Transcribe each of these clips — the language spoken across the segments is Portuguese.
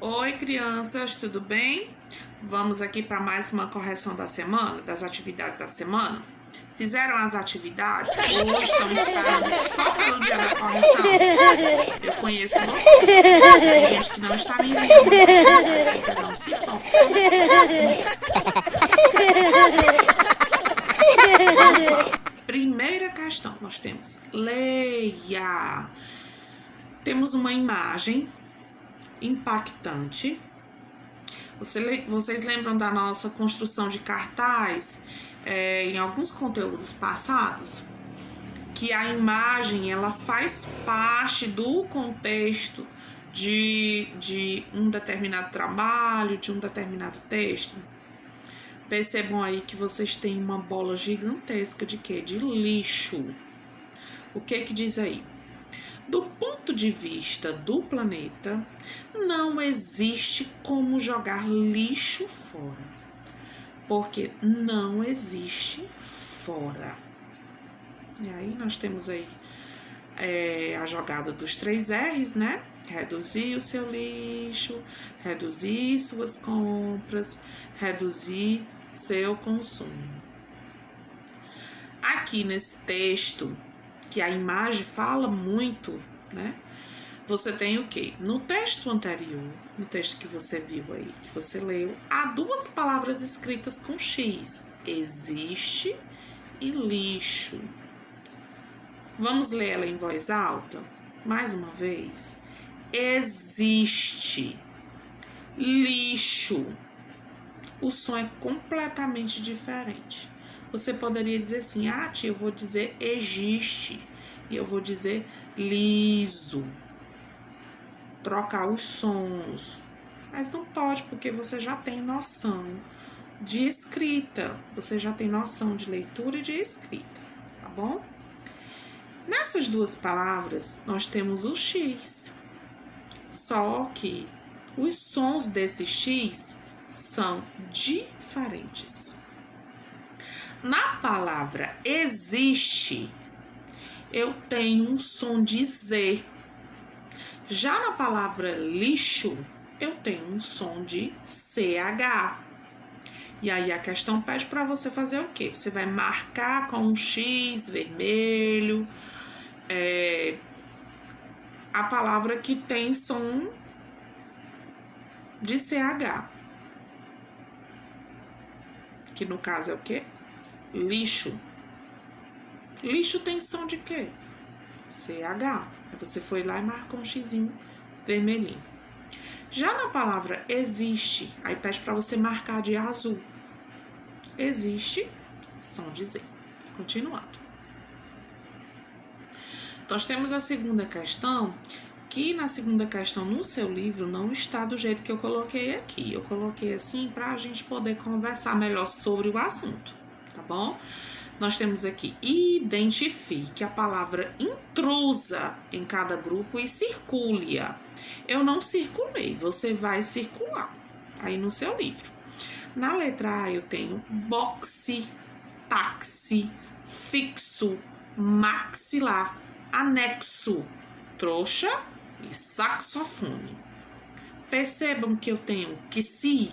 Oi, crianças, tudo bem? Vamos aqui para mais uma correção da semana, das atividades da semana. Fizeram as atividades ou estão esperando só pelo dia da correção? Eu conheço vocês. Tem gente que não está me enviando as atividades. Vou pegar um sinopse. Vamos lá. Primeira questão, nós temos leia. Temos uma imagem impactante. Vocês lembram da nossa construção de cartaz em alguns conteúdos passados? Que a imagem ela faz parte do contexto de um determinado trabalho, de um determinado texto. Percebam aí que vocês têm uma bola gigantesca de quê? De lixo. O que diz aí? Do ponto de vista do planeta, não existe como jogar lixo fora, porque não existe fora. E aí nós temos aí a jogada dos 3 R's, né? Reduzir o seu lixo, reduzir suas compras, reduzir seu consumo. Aqui nesse texto, que a imagem fala muito, né? Você tem o quê? No texto anterior, no texto que você viu aí, que você leu, há 2 palavras escritas com X. Existe e lixo. Vamos ler ela em voz alta? Mais uma vez. Existe. Lixo. O som é completamente diferente. Você poderia dizer assim, tia, eu vou dizer existe. E eu vou dizer liso. Trocar os sons. Mas não pode, porque você já tem noção de escrita. Você já tem noção de leitura e de escrita, tá bom? Nessas 2 palavras, nós temos o X. Só que os sons desse X são diferentes. Na palavra existe, eu tenho um som de Z. Já na palavra lixo, eu tenho um som de CH. E aí a questão pede para você fazer o quê? Você vai marcar com um X vermelho a palavra que tem som de CH. Que no caso é o quê? Lixo. Lixo tem som de quê? CH. Aí você foi lá e marcou um xizinho vermelhinho. Já na palavra existe, aí pede para você marcar de azul. Existe, som de Z. Continuando. Nós temos a segunda questão, que na segunda questão no seu livro não está do jeito que eu coloquei aqui. Eu coloquei assim para a gente poder conversar melhor sobre o assunto, tá bom? Nós temos aqui, identifique a palavra intrusa em cada grupo e circule-a. Eu não circulei, você vai circular aí no seu livro. Na letra A eu tenho boxe, táxi, fixo, maxilar, anexo, trouxa e saxofone. Percebam que eu tenho que se,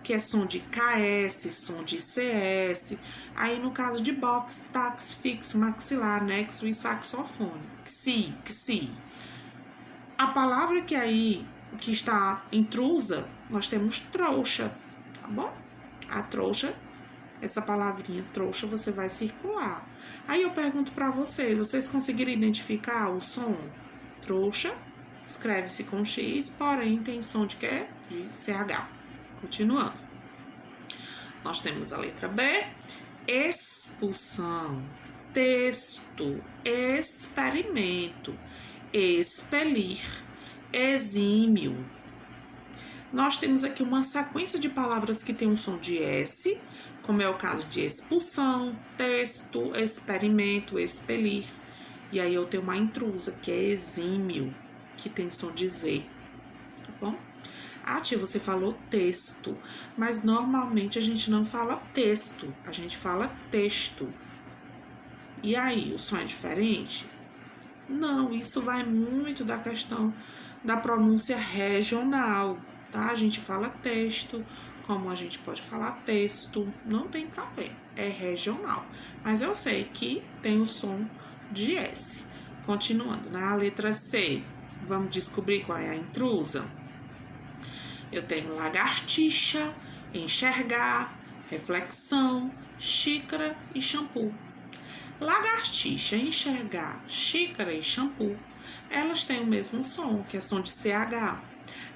que é som de KS, som de CS. Aí no caso de box, táxi, fixo, maxilar, anexo e saxofone. Que se. A palavra que aí, que está intrusa, nós temos trouxa, tá bom? A trouxa, essa palavrinha trouxa, você vai circular. Aí eu pergunto para vocês conseguiram identificar o som? Trouxa, escreve-se com X, porém tem som de quê? De CH. Continuando. Nós temos a letra B, expulsão, texto, experimento, expelir, exímio. Nós temos aqui uma sequência de palavras que tem um som de S, como é o caso de expulsão, texto, experimento, expelir. E aí eu tenho uma intrusa, que é exímio, que tem som de Z, tá bom? Tia, você falou texto, mas normalmente a gente não fala texto, a gente fala texto. E aí, o som é diferente? Não, isso vai muito da questão da pronúncia regional, tá? A gente fala texto, como a gente pode falar texto, não tem problema, é regional. Mas eu sei que tem o som de S. Continuando, na letra C, vamos descobrir qual é a intrusa. Eu tenho lagartixa, enxergar, reflexão, xícara e shampoo. Lagartixa, enxergar, xícara e shampoo, elas têm o mesmo som, que é som de CH.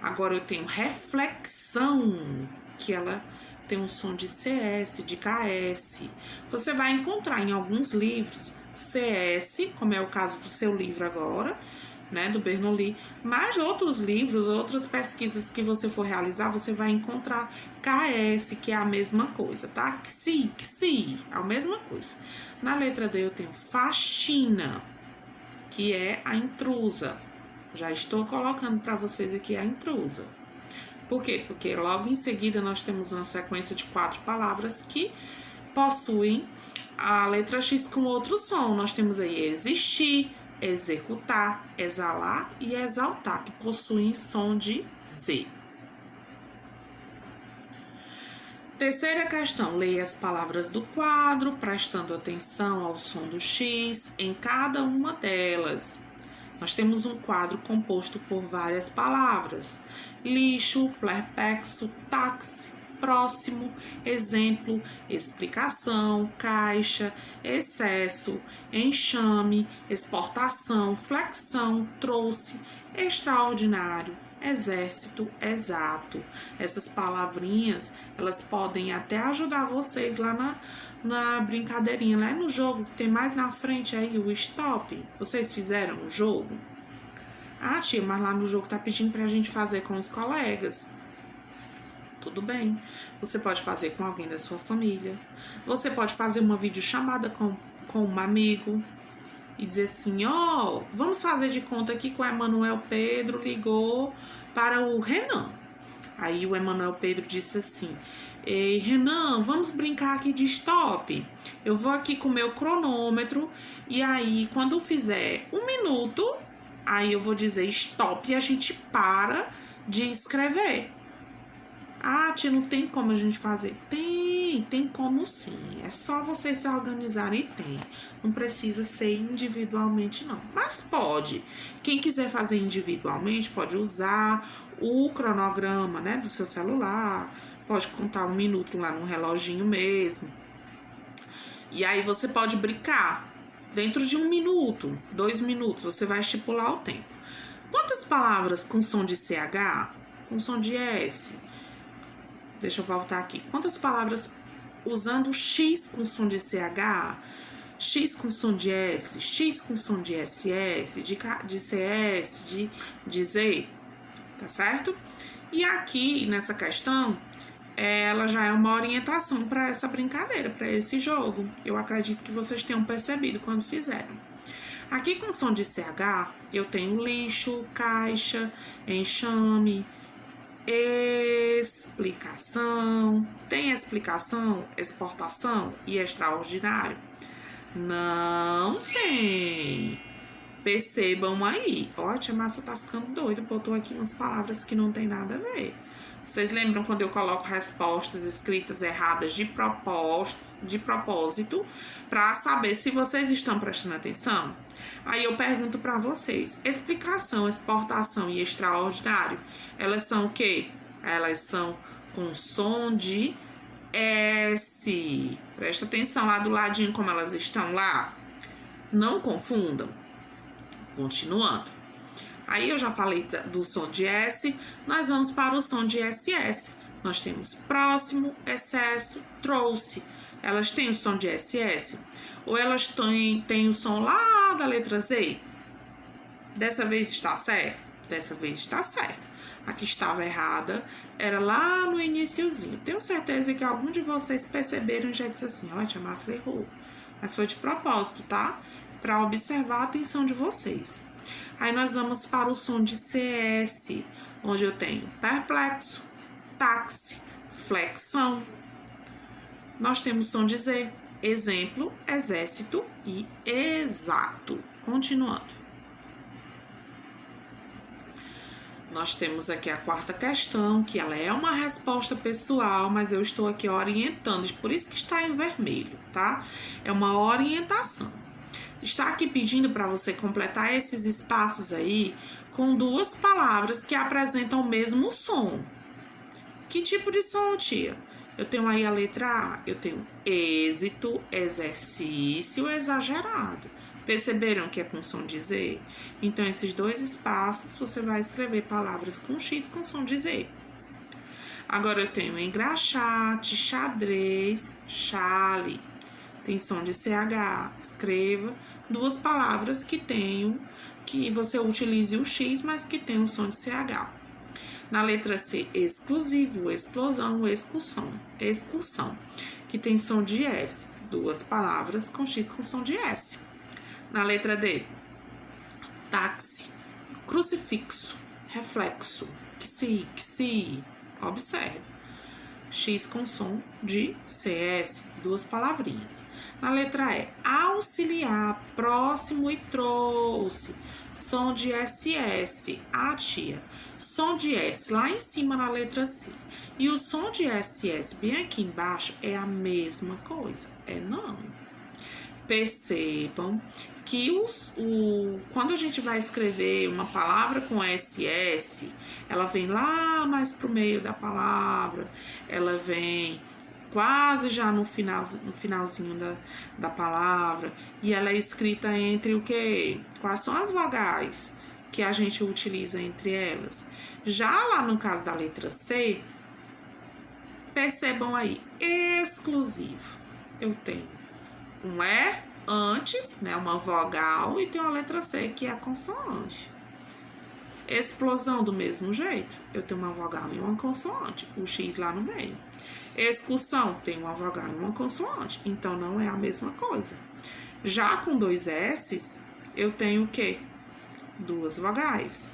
Agora eu tenho reflexão, que ela tem um som de CS, de KS. Você vai encontrar em alguns livros CS, como é o caso do seu livro agora, né, do Bernoulli, mas outros livros, outras pesquisas que você for realizar, você vai encontrar KS, que é a mesma coisa, tá? Xi, a mesma coisa. Na letra D eu tenho faxina, que é a intrusa. Já estou colocando para vocês aqui a intrusa. Por quê? Porque logo em seguida nós temos uma sequência de 4 palavras que possuem a letra X com outro som. Nós temos aí existir, executar, exalar e exaltar, que possuem som de Z. Terceira questão, leia as palavras do quadro, prestando atenção ao som do X em cada uma delas. Nós temos um quadro composto por várias palavras: lixo, perplexo, táxi, próximo, exemplo, explicação, caixa, excesso, enxame, exportação, flexão, trouxe, extraordinário, exército, exato. Essas palavrinhas, elas podem até ajudar vocês lá na brincadeirinha, né? No jogo que tem mais na frente aí, o stop. Vocês fizeram o jogo? Ah, tia, mas lá no jogo tá pedindo pra gente fazer com os colegas. Tudo bem. Você pode fazer com alguém da sua família. Você pode fazer uma videochamada com um amigo e dizer assim, ó, vamos fazer de conta aqui que o Emanuel Pedro ligou para o Renan. Aí o Emanuel Pedro disse assim, ei, Renan, vamos brincar aqui de stop. Eu vou aqui com o meu cronômetro e aí quando fizer 1 minuto, aí eu vou dizer stop e a gente para de escrever. Ah, tia, não tem como a gente fazer? Tem como sim. É só vocês se organizarem e tem. Não precisa ser individualmente, não. Mas pode. Quem quiser fazer individualmente, pode usar o cronograma, né, do seu celular. Pode contar 1 minuto lá no reloginho mesmo. E aí você pode brincar. Dentro de 1 minuto, 2 minutos, você vai estipular o tempo. Quantas palavras com som de CH, com som de S? Deixa eu voltar aqui. Quantas palavras usando X com som de CH, X com som de S, X com som de SS, de CS, de Z, tá certo? E aqui, nessa questão, ela já é uma orientação para essa brincadeira, para esse jogo. Eu acredito que vocês tenham percebido quando fizeram. Aqui com som de CH, eu tenho lixo, caixa, enxame, explicação. Tem explicação, exportação e extraordinário? Não tem. Percebam aí. Ó, a tia Márcia tá ficando doida, botou aqui umas palavras que não tem nada a ver. Vocês lembram quando eu coloco respostas escritas erradas de propósito para saber se vocês estão prestando atenção? Aí eu pergunto para vocês, explicação, exportação e extraordinário, elas são o quê? Elas são com som de S. Presta atenção lá do ladinho como elas estão lá. Não confundam. Continuando. Aí eu já falei do som de S, nós vamos para o som de SS. Nós temos próximo, excesso, trouxe. Elas têm o som de SS? Ou elas têm o som lá da letra Z? Dessa vez está certo? Dessa vez está certo. A que estava errada era lá no iniciozinho. Tenho certeza que algum de vocês perceberam e já disse assim, ó, tia Márcia errou. Mas foi de propósito, tá? Para observar a atenção de vocês. Aí nós vamos para o som de CS, onde eu tenho perplexo, táxi, flexão. Nós temos som de Z, exemplo, exército e exato. Continuando. Nós temos aqui a quarta questão, que ela é uma resposta pessoal, mas eu estou aqui orientando, por isso que está em vermelho, tá? É uma orientação. Está aqui pedindo para você completar esses espaços aí com duas palavras que apresentam o mesmo som. Que tipo de som, tia? Eu tenho aí a letra A, eu tenho êxito, exercício, exagerado. Perceberam que é com som de Z? Então, esses dois espaços, você vai escrever palavras com X com som de Z. Agora, eu tenho engraxate, xadrez, chale. Tem som de CH. Escreva duas palavras que você utilize o X, mas que tem um som de CH. Na letra C, exclusivo, explosão, excursão, que tem som de S. Duas palavras com X com som de S. Na letra D, táxi, crucifixo, reflexo, que se, observe. X com som de CS, duas palavrinhas. Na letra E, auxiliar, próximo e trouxe, som de SS, a tia. Som de S lá em cima na letra C. E o som de SS bem aqui embaixo é a mesma coisa, é não. Percebam que quando a gente vai escrever uma palavra com SS, ela vem lá mais pro meio da palavra, ela vem quase já no finalzinho da palavra, e ela é escrita entre o quê? Quais são as vogais que a gente utiliza entre elas? Já lá no caso da letra C, percebam aí, exclusivo. Eu tenho um E antes, né, uma vogal, e tem uma letra C que é a consoante. Explosão do mesmo jeito, eu tenho uma vogal e uma consoante, o X lá no meio. Excursão tem uma vogal e uma consoante, então não é a mesma coisa. Já com dois S's, eu tenho o quê? Duas vogais.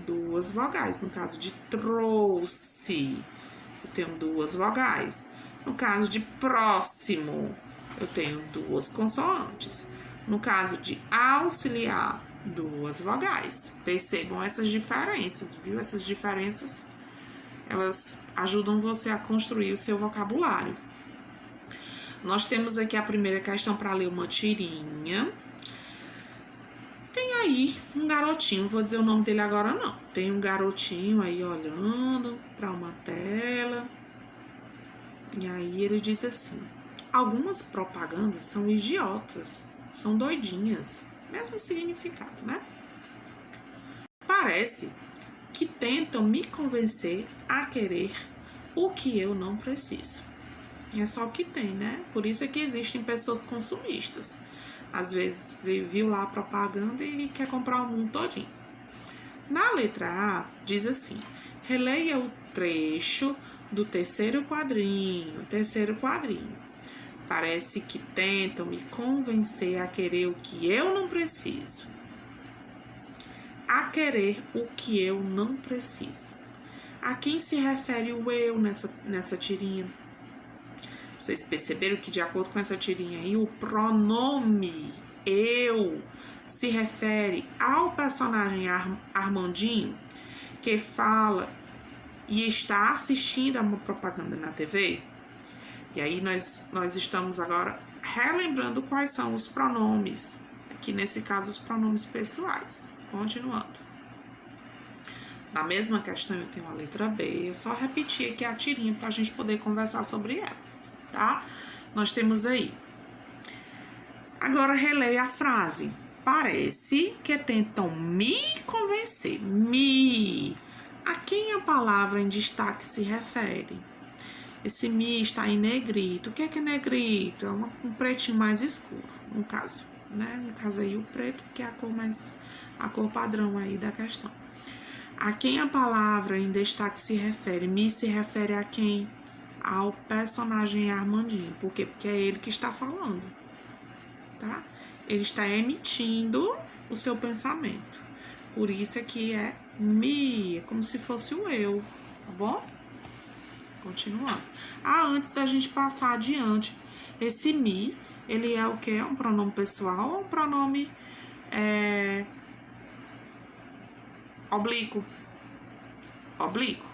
Duas vogais. No caso de trouxe, eu tenho duas vogais. No caso de próximo, eu tenho duas consoantes. No caso de auxiliar, duas vogais. Percebam essas diferenças, viu? Essas diferenças, elas ajudam você a construir o seu vocabulário. Nós temos aqui a primeira questão para ler uma tirinha. Tem aí um garotinho, vou dizer o nome dele agora não. Tem um garotinho aí olhando para uma tela. E aí ele diz assim: algumas propagandas são idiotas, são doidinhas, mesmo significado, né? Parece que tentam me convencer a querer o que eu não preciso. É só o que tem, né? Por isso é que existem pessoas consumistas. Às vezes viu lá a propaganda e quer comprar o mundo todinho. Na letra A, diz assim: releia o trecho do terceiro quadrinho. Parece que tentam me convencer a querer o que eu não preciso. A querer o que eu não preciso. A quem se refere o eu nessa tirinha? Vocês perceberam que, de acordo com essa tirinha aí, o pronome eu se refere ao personagem Armandinho, que fala e está assistindo a uma propaganda na TV? E aí nós estamos agora relembrando quais são os pronomes. Aqui, nesse caso, os pronomes pessoais. Continuando. Na mesma questão, eu tenho a letra B. Eu só repeti aqui a tirinha para a gente poder conversar sobre ela, tá? Nós temos aí. Agora, releia a frase. Parece que tentam me convencer. A quem a palavra em destaque se refere? Esse me está em negrito. O que é negrito? É um pretinho mais escuro, no caso, né? No caso aí, o preto, que é a cor padrão aí da questão. A quem a palavra em destaque se refere? Me se refere a quem? Ao personagem Armandinho. Por quê? Porque é ele que está falando, tá? Ele está emitindo o seu pensamento. Por isso aqui é me, é como se fosse o eu, tá bom? Continuando. Antes da gente passar adiante, esse me, ele é o quê? É um pronome pessoal ou um pronome oblíquo. Oblíquo.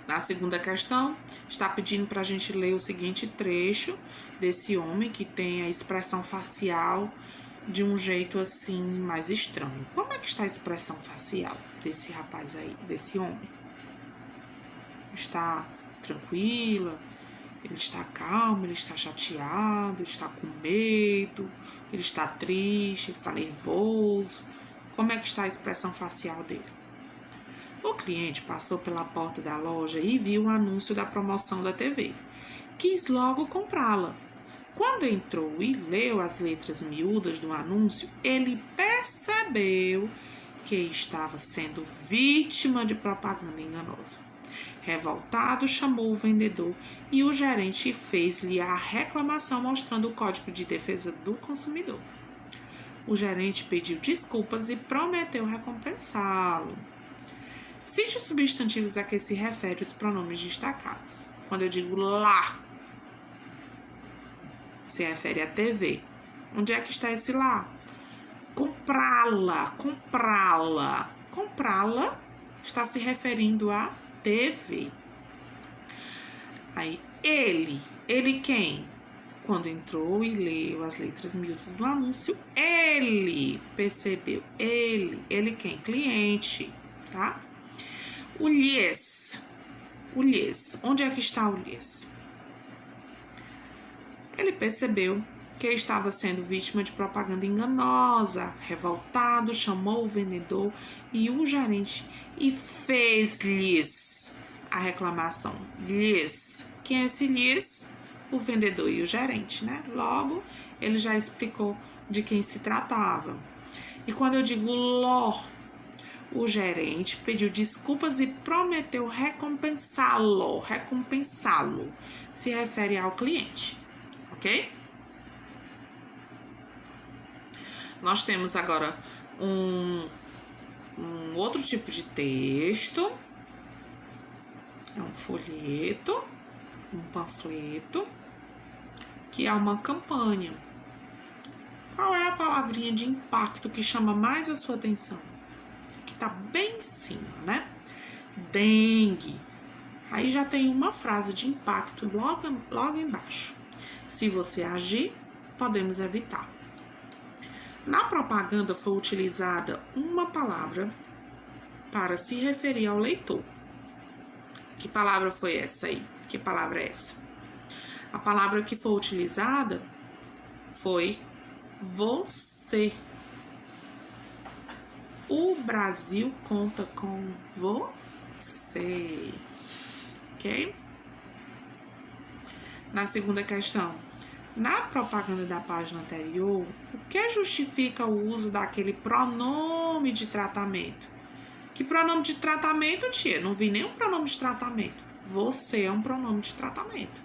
Na segunda questão, está pedindo para a gente ler o seguinte trecho desse homem que tem a expressão facial de um jeito assim mais estranho. Como é que está a expressão facial desse rapaz aí, desse homem? Está tranquila? Ele está calmo? Ele está chateado? Ele está com medo? Ele está triste? Ele está nervoso? Como é que está a expressão facial dele? O cliente passou pela porta da loja e viu o anúncio da promoção da TV. Quis logo comprá-la. Quando entrou e leu as letras miúdas do anúncio, ele percebeu que estava sendo vítima de propaganda enganosa. Revoltado, chamou o vendedor e o gerente fez-lhe a reclamação mostrando o Código de Defesa do Consumidor. O gerente pediu desculpas e prometeu recompensá-lo. Cite os substantivos a que se refere os pronomes destacados. Quando eu digo lá, se refere à TV. Onde é que está esse lá? Comprá-la, comprá-la. Comprá-la está se referindo à TV. Aí, ele quem? Quando entrou e leu as letras miúdas do anúncio, ele percebeu. Ele quem? Cliente, tá? O lhes. Onde é que está o lhes? Ele percebeu que estava sendo vítima de propaganda enganosa. Revoltado, chamou o vendedor e o gerente e fez-lhes a reclamação. Lhes. Quem é esse lhes? O vendedor e o gerente, né? Logo, ele já explicou de quem se tratava. E quando eu digo ló, o gerente pediu desculpas e prometeu recompensá-lo. Recompensá-lo se refere ao cliente, ok? Nós temos agora um outro tipo de texto. É um folheto, um panfleto, que é uma campanha. Qual é a palavrinha de impacto que chama mais a sua atenção? Tá bem em cima, né? Dengue. Aí já tem uma frase de impacto logo embaixo. Se você agir, podemos evitar. Na propaganda foi utilizada uma palavra para se referir ao leitor. Que palavra foi essa aí? Que palavra é essa? A palavra que foi utilizada foi você. O Brasil conta com você, ok? Na segunda questão, na propaganda da página anterior, o que justifica o uso daquele pronome de tratamento? Que pronome de tratamento, tia? Não vi nenhum pronome de tratamento. Você é um pronome de tratamento.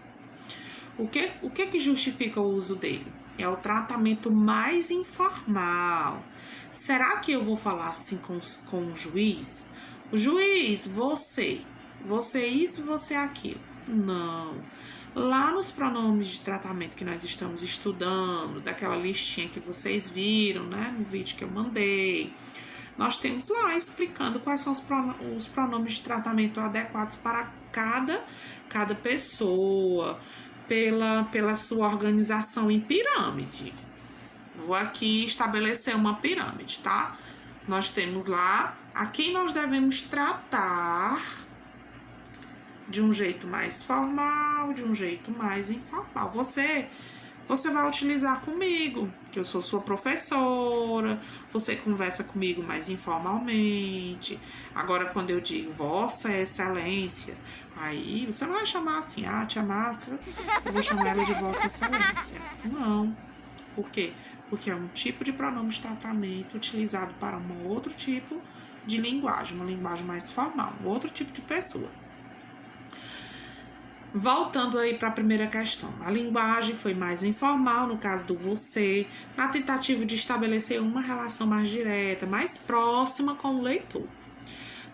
O que justifica o uso dele? É o tratamento mais informal. Será que eu vou falar assim com o juiz? O juiz, você isso, você aquilo. Não. Lá nos pronomes de tratamento que nós estamos estudando, daquela listinha que vocês viram, né, no vídeo que eu mandei, nós temos lá explicando quais são os pronomes de tratamento adequados para cada pessoa, pela sua organização em pirâmide. Vou aqui estabelecer uma pirâmide, tá? Nós temos lá a quem nós devemos tratar de um jeito mais formal, de um jeito mais informal. Você vai utilizar comigo, que eu sou sua professora, você conversa comigo mais informalmente. Agora, quando eu digo Vossa Excelência, aí você não vai chamar assim, tia Márcia, eu vou chamar ela de Vossa Excelência. Não. Por quê? Porque é um tipo de pronome de tratamento utilizado para um outro tipo de linguagem, uma linguagem mais formal, um outro tipo de pessoa. Voltando aí para a primeira questão, a linguagem foi mais informal, no caso do você, na tentativa de estabelecer uma relação mais direta, mais próxima com o leitor.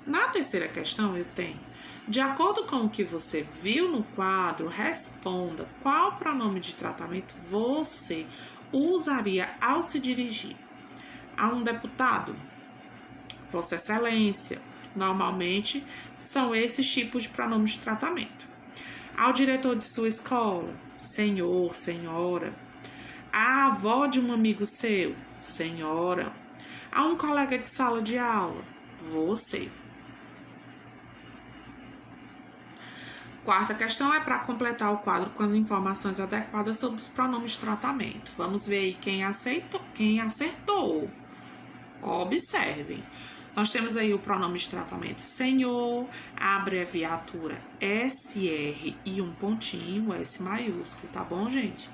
Na terceira questão eu tenho, de acordo com o que você viu no quadro, responda qual pronome de tratamento você usaria ao se dirigir a um deputado, Vossa Excelência. Normalmente são esses tipos de pronomes de tratamento. Ao diretor de sua escola, senhor, senhora. À avó de um amigo seu, senhora. A um colega de sala de aula, você. Quarta questão é para completar o quadro com as informações adequadas sobre os pronomes de tratamento. Vamos ver aí quem acertou. Observem. Nós temos aí o pronome de tratamento senhor, a abreviatura SR e um pontinho, S maiúsculo, tá bom, gente?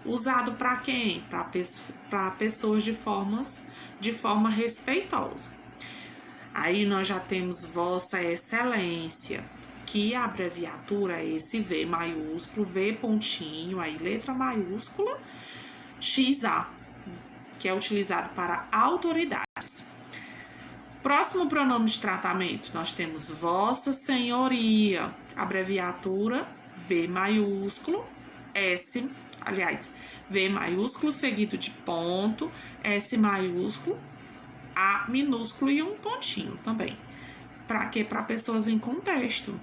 Usado para quem? Para pessoas de forma respeitosa. Aí nós já temos Vossa Excelência, que a abreviatura é esse V maiúsculo, V pontinho, aí letra maiúscula, XA, que é utilizado para autoridades. Próximo pronome de tratamento, nós temos Vossa Senhoria, abreviatura V maiúsculo, V maiúsculo seguido de ponto, S maiúsculo, A minúsculo e um pontinho também. Para quê? Para pessoas em contexto.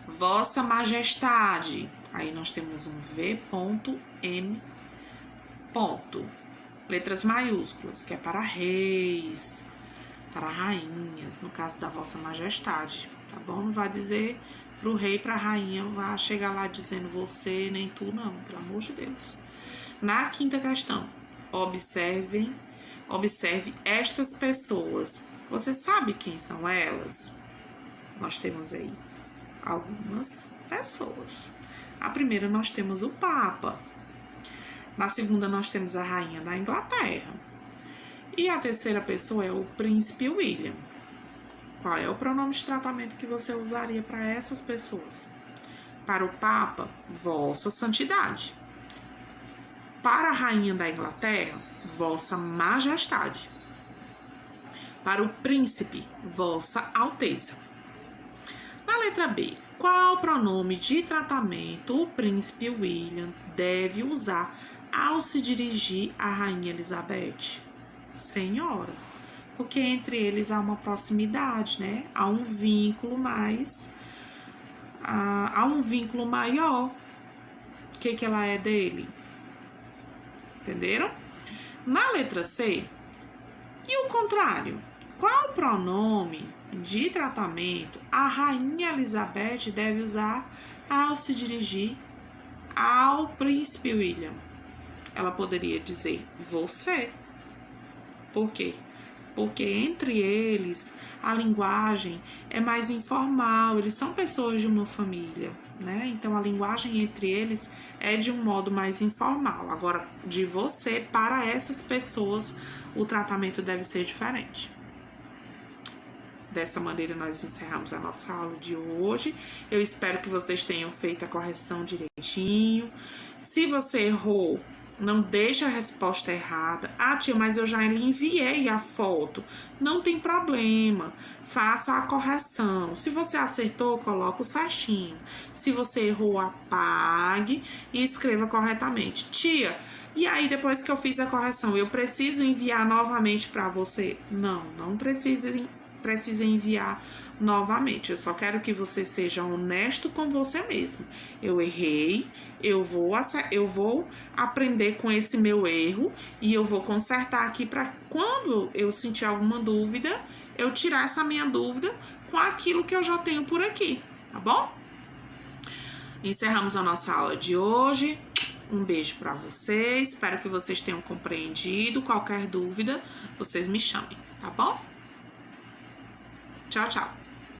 Vossa Majestade, aí nós temos um V.M. Letras maiúsculas, que é para reis, para rainhas, no caso da Vossa Majestade, tá bom? Não vai dizer pro rei, pra rainha, não vai chegar lá dizendo você, nem tu, não, pelo amor de Deus. Na quinta questão, observe estas pessoas. Você sabe quem são elas? Nós temos aí algumas pessoas. A primeira nós temos o Papa. Na segunda, nós temos a rainha da Inglaterra. E a terceira pessoa é o príncipe William. Qual é o pronome de tratamento que você usaria para essas pessoas? Para o Papa, Vossa Santidade. Para a rainha da Inglaterra, Vossa Majestade. Para o príncipe, Vossa Alteza. Na letra B, qual pronome de tratamento o príncipe William deve usar ao se dirigir à rainha Elizabeth? Senhora, porque entre eles há uma proximidade, né? Há um vínculo maior. O que ela é dele? Entenderam? Na letra C, e o contrário? Qual pronome de tratamento a rainha Elizabeth deve usar ao se dirigir ao príncipe William? Ela poderia dizer você. Por quê? Porque entre eles a linguagem é mais informal, eles são pessoas de uma família, né? Então a linguagem entre eles é de um modo mais informal. Agora, de você para essas pessoas, o tratamento deve ser diferente. Dessa maneira, nós encerramos a nossa aula de hoje. Eu espero que vocês tenham feito a correção direitinho. Se você errou, não deixa a resposta errada. Ah, tia, mas eu já lhe enviei a foto. Não tem problema. Faça a correção. Se você acertou, coloca o certinho. Se você errou, apague e escreva corretamente. Tia, e aí depois que eu fiz a correção, eu preciso enviar novamente para você? Não precisa enviar novamente. Eu só quero que você seja honesto com você mesmo. Eu errei, eu vou aprender com esse meu erro e eu vou consertar aqui para quando eu sentir alguma dúvida, eu tirar essa minha dúvida com aquilo que eu já tenho por aqui, tá bom? Encerramos a nossa aula de hoje. Um beijo para vocês. Espero que vocês tenham compreendido. Qualquer dúvida, vocês me chamem, tá bom? Tchau, tchau.